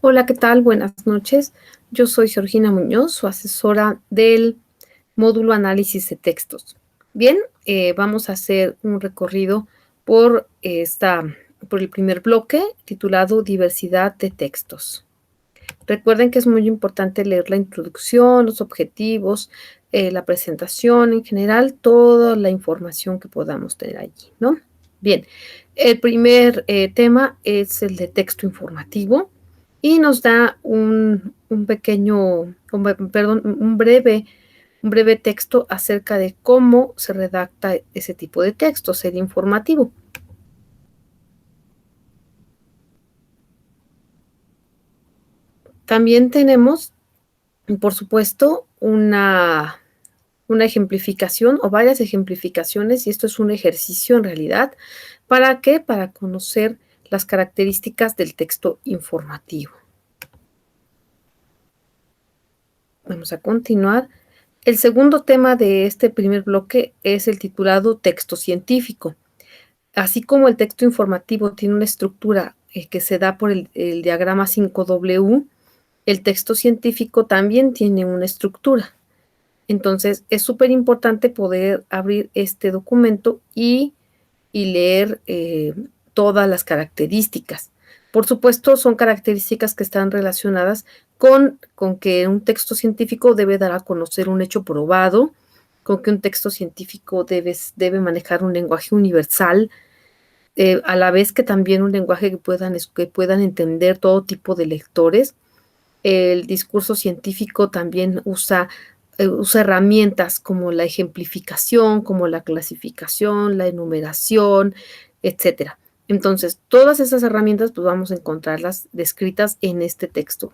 Hola, ¿qué tal? Buenas noches. Yo soy Georgina Muñoz, su asesora del módulo Análisis de Textos. Bien, vamos a hacer un recorrido por, por el primer bloque titulado Diversidad de textos. Recuerden que es muy importante leer la introducción, los objetivos, la presentación en general, toda la información que podamos tener allí, ¿no? Bien, el primer tema es el de texto informativo y nos da un breve texto acerca de cómo se redacta ese tipo de textos, el informativo. También tenemos, por supuesto, una ejemplificación o varias ejemplificaciones, y esto es un ejercicio en realidad. ¿Para qué? Para conocer las características del texto informativo. Vamos a continuar. El segundo tema de este primer bloque es el titulado texto científico. Así como el texto informativo tiene una estructura que se da por el diagrama 5W, el texto científico también tiene una estructura. Entonces, es súper importante poder abrir este documento y leer todas las características. Por supuesto, son características que están relacionadas con que un texto científico debe dar a conocer un hecho probado, con que un texto científico debe manejar un lenguaje universal, a la vez que también un lenguaje que puedan entender todo tipo de lectores. El discurso científico también usa herramientas como la ejemplificación, como la clasificación, la enumeración, etcétera. Entonces, todas esas herramientas, pues vamos a encontrarlas descritas en este texto.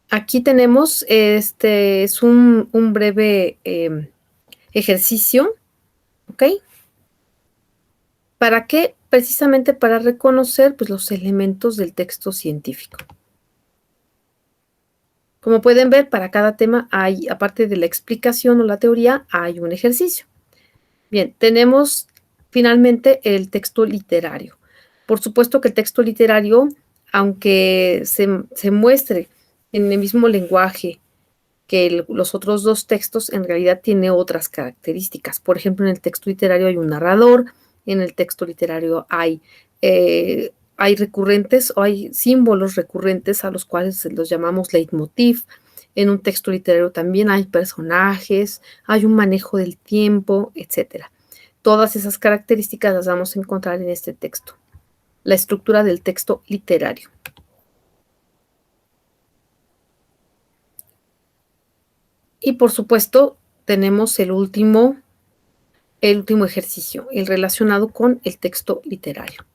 Aquí tenemos, es un breve ejercicio, ¿ok? ¿Para qué? Precisamente para reconocer, pues, los elementos del texto científico. Como pueden ver, para cada tema hay, aparte de la explicación o la teoría, hay un ejercicio. Bien, tenemos finalmente el texto literario. Por supuesto que el texto literario, aunque se muestre en el mismo lenguaje que los otros dos textos, en realidad tiene otras características. Por ejemplo, en el texto literario hay un narrador, en el texto literario hay recurrentes o hay símbolos recurrentes a los cuales los llamamos leitmotiv. En un texto literario también hay personajes, hay un manejo del tiempo, etcétera. Todas esas características las vamos a encontrar en este texto. La estructura del texto literario. Y por supuesto, tenemos el último ejercicio, el relacionado con el texto literario.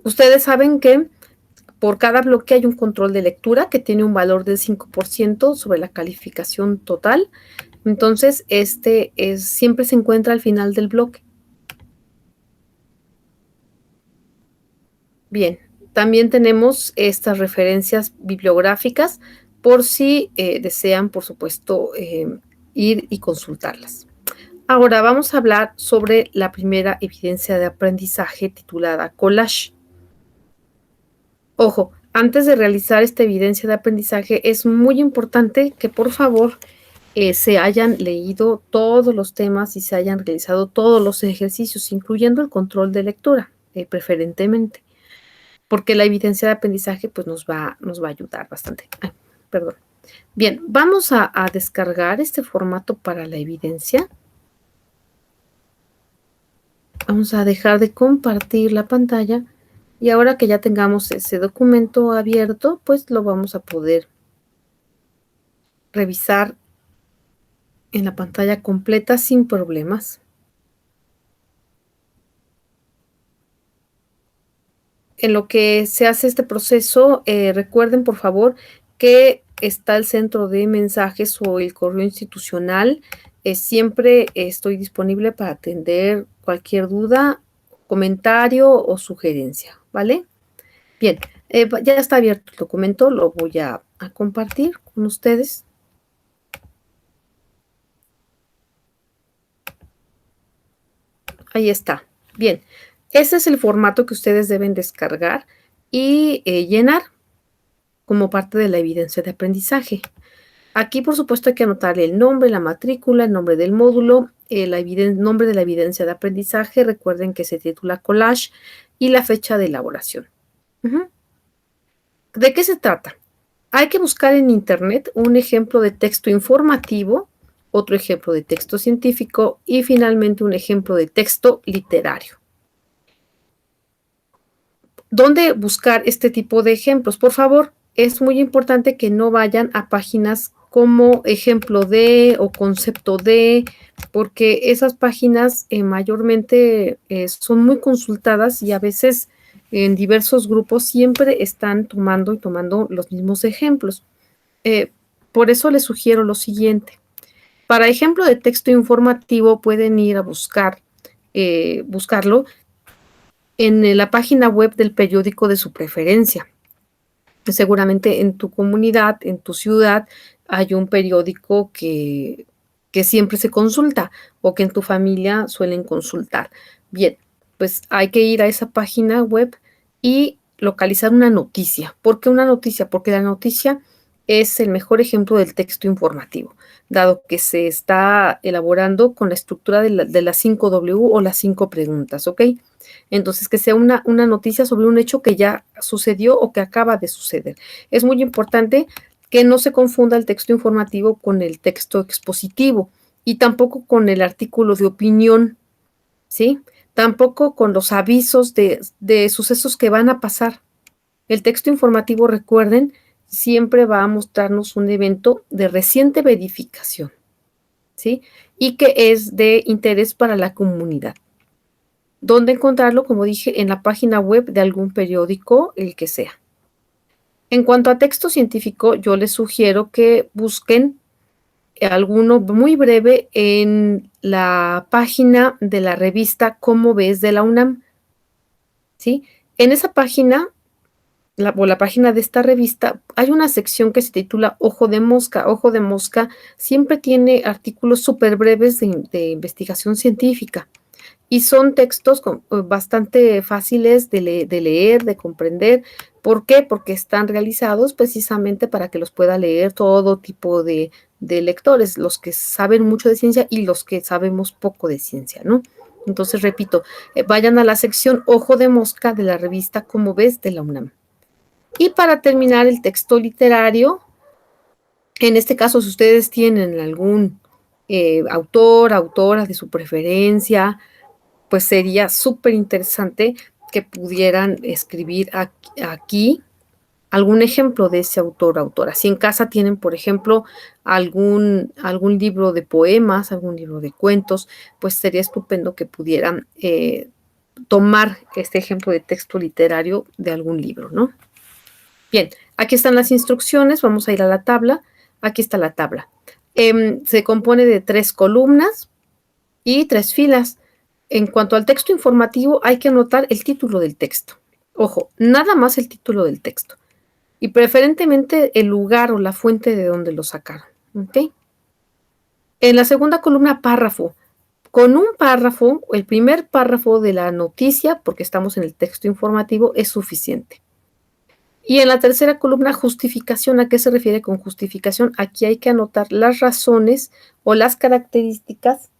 Ustedes saben que por cada bloque hay un control de lectura que tiene un valor del 5% sobre la calificación total. Entonces, siempre se encuentra al final del bloque. Bien, también tenemos estas referencias bibliográficas por si desean, por supuesto, ir y consultarlas. Ahora vamos a hablar sobre la primera evidencia de aprendizaje titulada collage. Ojo, antes de realizar esta evidencia de aprendizaje es muy importante que por favor se hayan leído todos los temas y se hayan realizado todos los ejercicios, incluyendo el control de lectura, preferentemente, porque la evidencia de aprendizaje pues nos va a ayudar bastante. Ay, perdón. Bien, vamos a descargar este formato para la evidencia. Vamos a dejar de compartir la pantalla y ahora que ya tengamos ese documento abierto, pues lo vamos a poder revisar en la pantalla completa sin problemas. En lo que se hace este proceso, recuerden por favor que está el centro de mensajes o el correo institucional. Siempre estoy disponible para atender cualquier duda, comentario o sugerencia, ¿vale? Bien, ya está abierto el documento, lo voy a compartir con ustedes. Ahí está. Bien, ese es el formato que ustedes deben descargar y llenar como parte de la evidencia de aprendizaje. Aquí, por supuesto, hay que anotar el nombre, la matrícula, el nombre del módulo, el nombre de la evidencia de aprendizaje. Recuerden que se titula collage y la fecha de elaboración. Ujú. ¿De qué se trata? Hay que buscar en Internet un ejemplo de texto informativo, otro ejemplo de texto científico y finalmente un ejemplo de texto literario. ¿Dónde buscar este tipo de ejemplos? Por favor, es muy importante que no vayan a páginas como ejemplo de o concepto de, porque esas páginas mayormente son muy consultadas y a veces en diversos grupos siempre están tomando y tomando los mismos ejemplos. Eh, por eso les sugiero lo siguiente. Para ejemplo de texto informativo pueden ir a buscarlo en la página web del periódico de su preferencia. Seguramente en tu comunidad, en tu ciudad, hay un periódico que siempre se consulta o que en tu familia suelen consultar. Bien, pues hay que ir a esa página web y localizar una noticia. ¿Por qué una noticia? Porque la noticia es el mejor ejemplo del texto informativo, dado que se está elaborando con la estructura de las 5W o las 5 preguntas, ¿ok? Entonces, que sea una noticia sobre un hecho que ya sucedió o que acaba de suceder. Es muy importante que no se confunda el texto informativo con el texto expositivo y tampoco con el artículo de opinión, ¿sí? Tampoco con los avisos de sucesos que van a pasar. El texto informativo, recuerden, siempre va a mostrarnos un evento de reciente verificación, ¿sí? Y que es de interés para la comunidad. ¿Dónde encontrarlo? Como dije, en la página web de algún periódico, el que sea. En cuanto a texto científico, yo les sugiero que busquen alguno muy breve en la página de la revista Cómo ves de la UNAM, ¿sí? En esa página, o la página de esta revista, hay una sección que se titula Ojo de Mosca. Ojo de Mosca siempre tiene artículos súper breves de investigación científica. Y son textos bastante fáciles de leer, de comprender. ¿Por qué? Porque están realizados precisamente para que los pueda leer todo tipo de lectores, los que saben mucho de ciencia y los que sabemos poco de ciencia, ¿no? Entonces, repito, vayan a la sección Ojo de Mosca de la revista Como ves de la UNAM. Y para terminar el texto literario, en este caso, si ustedes tienen algún autor, autora de su preferencia, pues sería súper interesante que pudieran escribir aquí algún ejemplo de ese autor o autora. Si en casa tienen, por ejemplo, algún libro de poemas, algún libro de cuentos, pues sería estupendo que pudieran tomar este ejemplo de texto literario de algún libro, ¿no? Bien, aquí están las instrucciones, vamos a ir a la tabla. Aquí está la tabla. Se compone de 3 columnas y 3 filas. En cuanto al texto informativo, hay que anotar el título del texto. Ojo, nada más el título del texto. Y preferentemente el lugar o la fuente de donde lo sacaron. ¿Ok? En la segunda columna, párrafo. Con un párrafo, el primer párrafo de la noticia, porque estamos en el texto informativo, es suficiente. Y en la tercera columna, justificación. ¿A qué se refiere con justificación? Aquí hay que anotar las razones o las características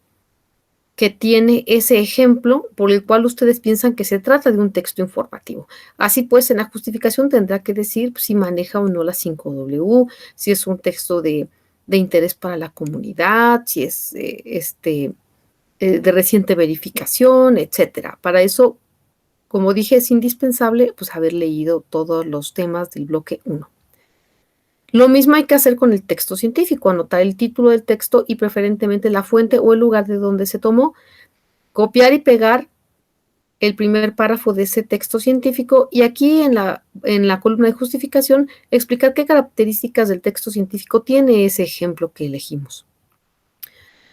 que tiene ese ejemplo por el cual ustedes piensan que se trata de un texto informativo. Así pues, en la justificación tendrá que decir si maneja o no la 5W, si es un texto de interés para la comunidad, si es de reciente verificación, etcétera. Para eso, como dije, es indispensable pues haber leído todos los temas del bloque 1. Lo mismo hay que hacer con el texto científico, anotar el título del texto y preferentemente la fuente o el lugar de donde se tomó, copiar y pegar el primer párrafo de ese texto científico y aquí en la columna de justificación explicar qué características del texto científico tiene ese ejemplo que elegimos.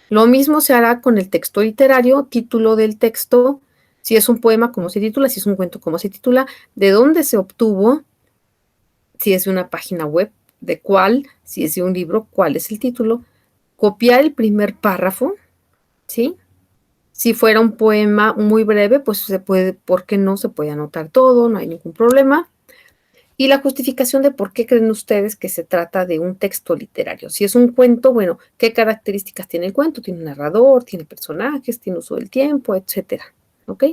Lo mismo se hará con el texto literario, título del texto, si es un poema, cómo se titula, si es un cuento, cómo se titula, de dónde se obtuvo, si es de una página web, de cuál, si es de un libro, cuál es el título, copiar el primer párrafo, ¿sí? Si fuera un poema muy breve, pues se puede, ¿por qué no? Se puede anotar todo, no hay ningún problema. Y la justificación de por qué creen ustedes que se trata de un texto literario. Si es un cuento, bueno, ¿qué características tiene el cuento? Tiene un narrador, tiene personajes, tiene uso del tiempo, etcétera. ¿Ok?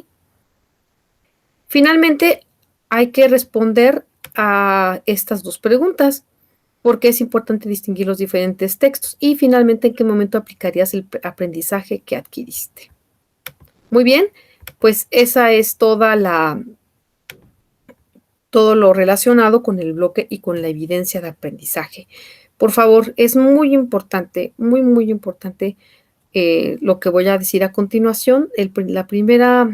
Finalmente, hay que responder a estas dos preguntas. ¿Por qué es importante distinguir los diferentes textos? Y finalmente, ¿en qué momento aplicarías el aprendizaje que adquiriste? Muy bien, pues esa es todo lo relacionado con el bloque y con la evidencia de aprendizaje. Por favor, es muy importante, muy, muy importante lo que voy a decir a continuación. La primera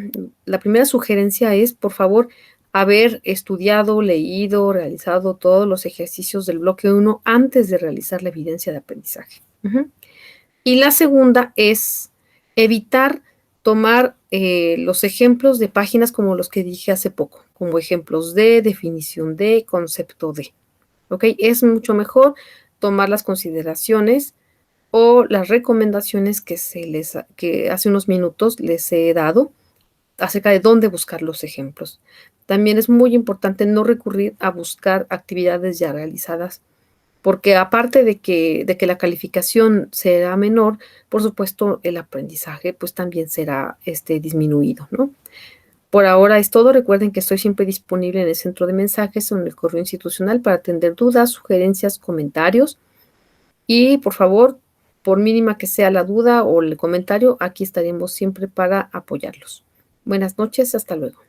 sugerencia es, por favor, haber estudiado, leído, realizado todos los ejercicios del bloque 1 antes de realizar la evidencia de aprendizaje. Y la segunda es evitar tomar los ejemplos de páginas como los que dije hace poco, como ejemplos de, definición de, concepto de. ¿Ok? Es mucho mejor tomar las consideraciones o las recomendaciones que hace unos minutos les he dado acerca de dónde buscar los ejemplos. También es muy importante no recurrir a buscar actividades ya realizadas, porque aparte de que la calificación será menor, por supuesto, el aprendizaje pues también será disminuido, ¿no? Por ahora es todo. Recuerden que estoy siempre disponible en el centro de mensajes o en el correo institucional para atender dudas, sugerencias, comentarios. Y por favor, por mínima que sea la duda o el comentario, aquí estaremos siempre para apoyarlos. Buenas noches, hasta luego.